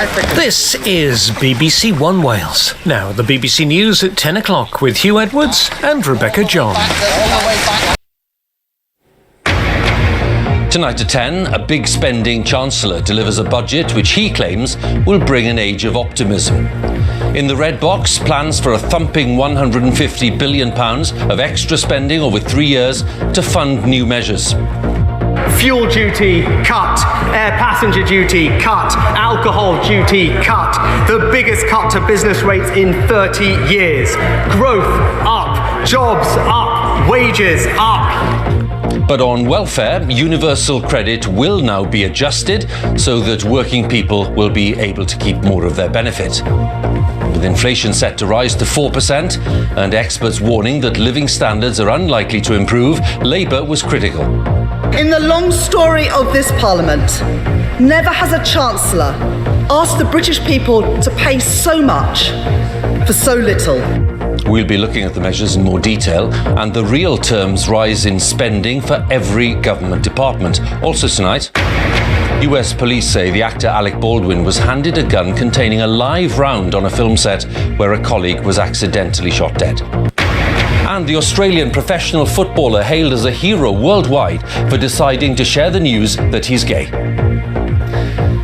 This is BBC One Wales. Now, the BBC News at 10 o'clock with Hugh Edwards and Rebecca John. Tonight at 10, a big spending Chancellor delivers a budget which he claims will bring an age of optimism. In the red box, plans for a thumping £150 billion of extra spending over 3 years to fund new measures. Fuel duty cut, air passenger duty cut, alcohol duty cut, the biggest cut to business rates in 30 years. Growth up, jobs up, wages up. But on welfare, universal credit will now be adjusted so that working people will be able to keep more of their benefit. With inflation set to rise to 4% and experts warning that living standards are unlikely to improve, Labour was critical. In the long story of this Parliament, never has a Chancellor asked the British people to pay so much for so little. We'll be looking at the measures in more detail and the real terms rise in spending for every government department. Also tonight, US police say the actor Alec Baldwin was handed a gun containing a live round on a film set where a colleague was accidentally shot dead. And the Australian professional footballer hailed as a hero worldwide for deciding to share the news that he's gay.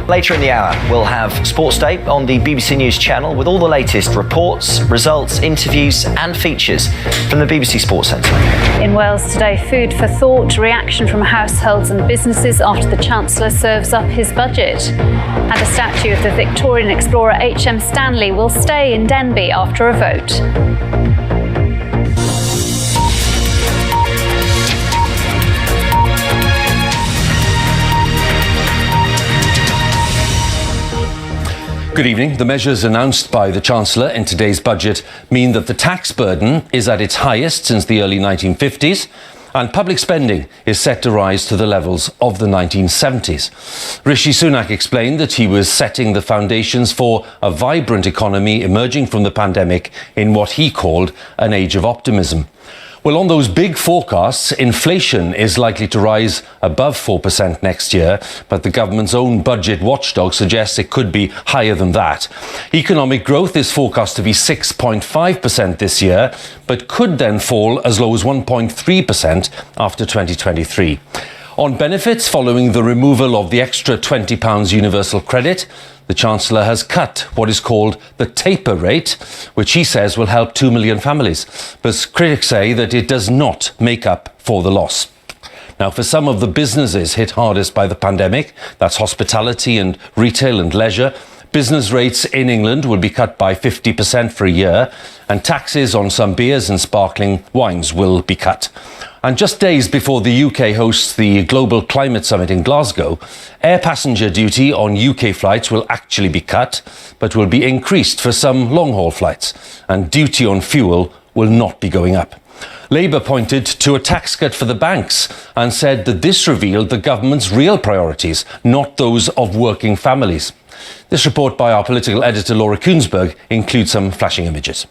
Later in the hour, we'll have Sports Day on the BBC News channel with all the latest reports, results, interviews and features from the BBC Sports Centre. In Wales today, food for thought, reaction from households and businesses after the Chancellor serves up his budget. And a statue of the Victorian explorer H.M. Stanley will stay in Denbigh after a vote. Good evening. The measures announced by the Chancellor in today's budget mean that the tax burden is at its highest since the early 1950s and public spending is set to rise to the levels of the 1970s. Rishi Sunak explained that he was setting the foundations for a vibrant economy emerging from the pandemic in what he called an age of optimism. Well, on those big forecasts, inflation is likely to rise above 4% next year, but the government's own budget watchdog suggests it could be higher than that. Economic growth is forecast to be 6.5% this year, but could then fall as low as 1.3% after 2023. On benefits, following the removal of the extra £20 universal credit, the Chancellor has cut what is called the taper rate, which he says will help 2 million families. But critics say that it does not make up for the loss. Now, for some of the businesses hit hardest by the pandemic, that's hospitality and retail and leisure, business rates in England will be cut by 50% for a year, and taxes on some beers and sparkling wines will be cut. And just days before the UK hosts the Global Climate Summit in Glasgow, air passenger duty on UK flights will actually be cut, but will be increased for some long-haul flights, and duty on fuel will not be going up. Labour pointed to a tax cut for the banks and said that this revealed the government's real priorities, not those of working families. This report by our political editor Laura Kuensberg includes some flashing images.